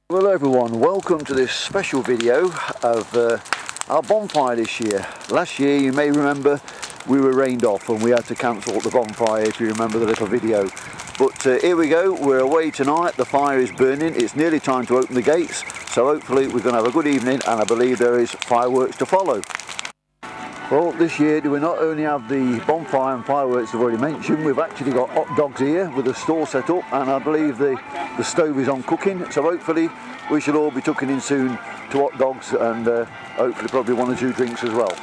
Hello everyone, welcome to this special video of our bonfire this year. Last year, you may remember, we were rained off and we had to cancel the bonfire, if you remember the little video. But here we go, we're away tonight, the fire is burning, it's nearly time to open the gates, so hopefully we're going to have a good evening, and I believe there is fireworks to follow. Well, this year we not only have the bonfire and fireworks I've already mentioned, we've actually got hot dogs here with a stall set up, and I believe the stove is on cooking, so hopefully we shall all be tucking in soon to hot dogs and hopefully probably one or two drinks as well.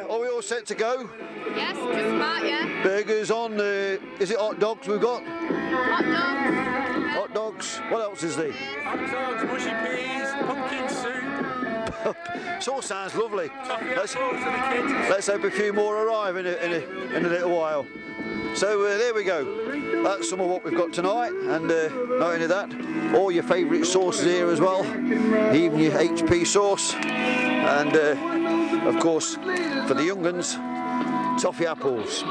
Are we all set to go? Yes, just about, yeah. Burgers on, is it hot dogs we've got? Hot dogs. Hot dogs. What else is there? Hot dogs, mushy peas, pumpkin soup. It all sounds lovely. Let's hope a few more arrive in a little while. So there we go. That's some of what we've got tonight, and not only that, all your favourite sauces here as well, even your HP sauce, and of course for the young uns, toffee apples.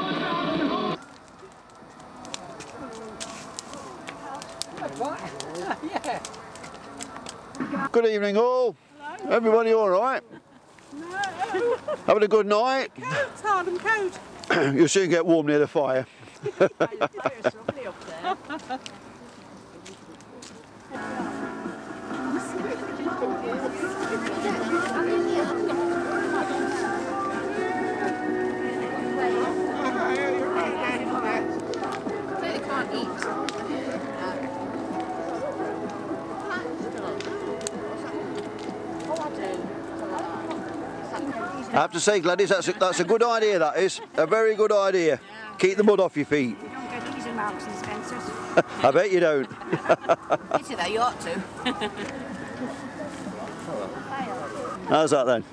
Good evening all. Hello. Everybody all right? No. Having a good night? It's hard and cold. You'll soon get warm near the fire. I have to say, Gladys, that's a good idea, that is. A very good idea. Yeah. Keep the mud off your feet. You don't get easy Marks and Spencer's. I bet you don't. Pity that, you ought to. How's that then?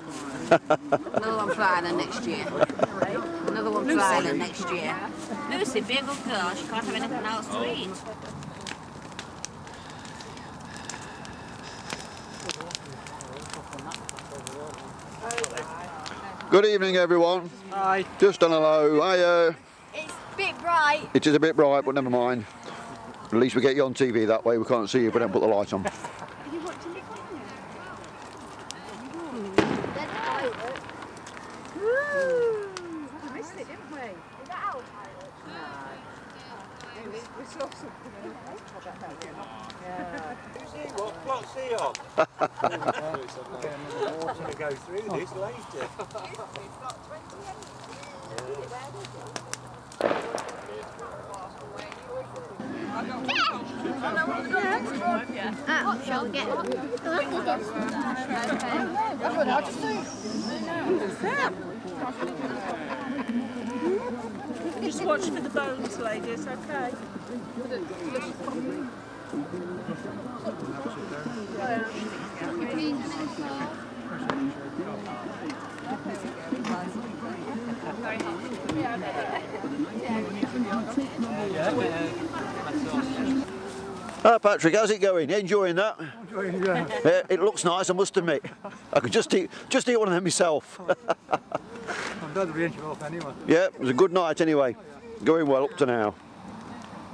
Another one Friday next year. Another one Friday next year. Lucy, be a good girl. She can't have anything else to eat. Good evening, everyone. Hi. Just on a low. Hiya. It's a bit bright. It is a bit bright, but never mind. At least we get you on TV that way. We can't see you if we don't put the light on. What plot's he on? Water to go through this later. What shall we get? Just watch for the bones, ladies, okay? Ah, Patrick, how's it going? Enjoying that? Enjoying, yeah. Yeah, it looks nice, I must admit. I could just eat one of them myself. I'm glad we ended off anyway. Yeah, it was a good night anyway. Going well up to now.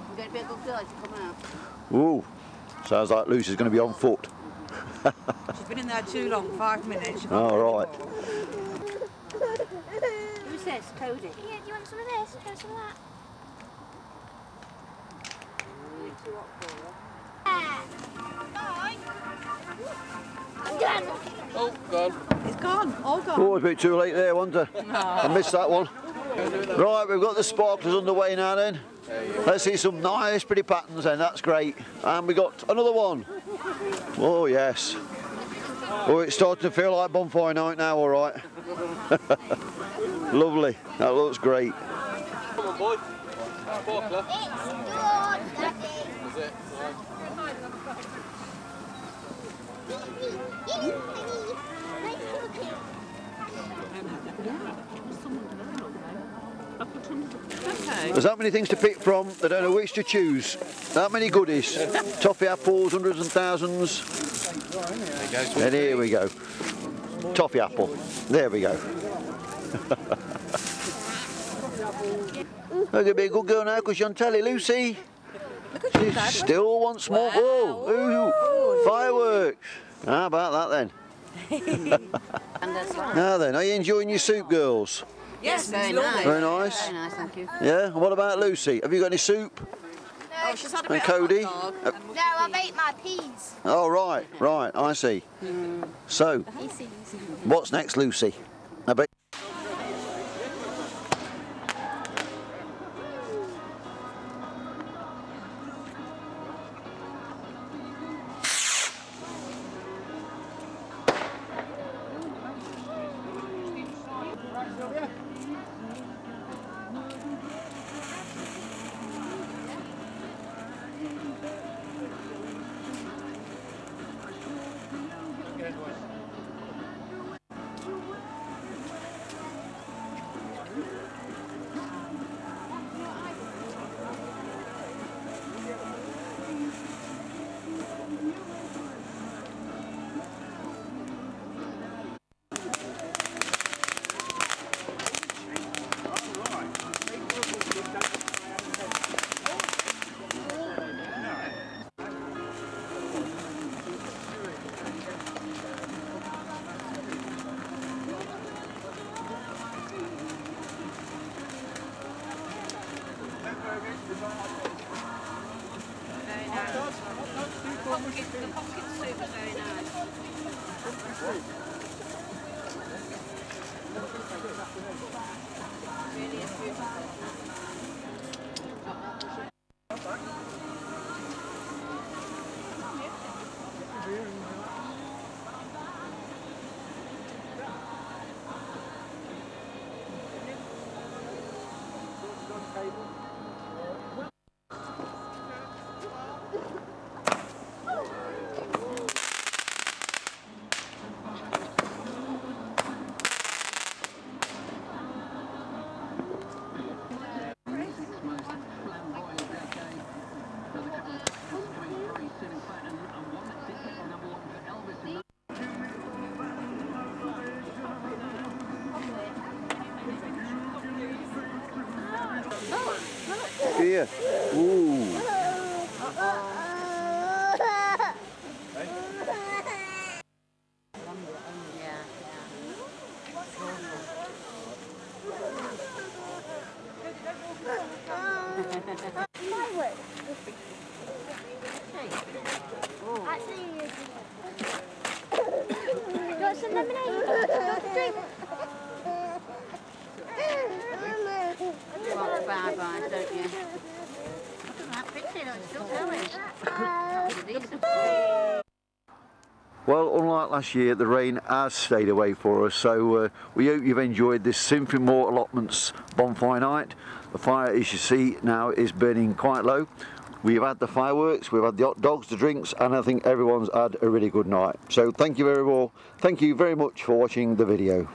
You're going to be a good girl if you come out. Ooh, sounds like Lucy's going to be on foot. She's been in there too long, 5 minutes. All right. Who says Cody? Yeah, do you want some of this? Do you want some of that? Oh, gone. It's gone, all gone. Oh, it's a bit too late there, wasn't it? I missed that one. Right, we've got the sparklers underway now then. Let's see some nice pretty patterns then, that's great. And we got another one. Oh yes. Oh, it's starting to feel like bonfire night now, all right. Lovely. That looks great. Come on, boy. 4 o'clock. Is it? There's that many things to pick from, they don't know which to choose. That many goodies. Toffee apples, hundreds and thousands. And here we go. Toffee apple. There we go. Look at be a good girl now because you're on telly, Lucy. She still wants more. Whoa! Ooh, fireworks. How about that then? Now then, are you enjoying your soup, girls? Yes, very nice. Very nice. Very nice, thank you. Yeah. And what about Lucy? Have you got any soup? Oh, she's had a And bit of Cody? hot dog. No, I've ate my peas. Oh right, right. I see. So, what's next, Lucy? I bet. The pumpkin soup is very nice. Really is beautiful. Here. Ooh. You want some lemonade? You want a drink? You want the bye-bye, don't you? Look at that picture, it's still going. Well, unlike last year, the rain has stayed away for us, so we hope you've enjoyed this Symphony Moor Allotments bonfire night. The fire, as you see now, is burning quite low. We've had the fireworks, we've had the hot dogs, the drinks, and I think everyone's had a really good night. So thank you very much for watching the video.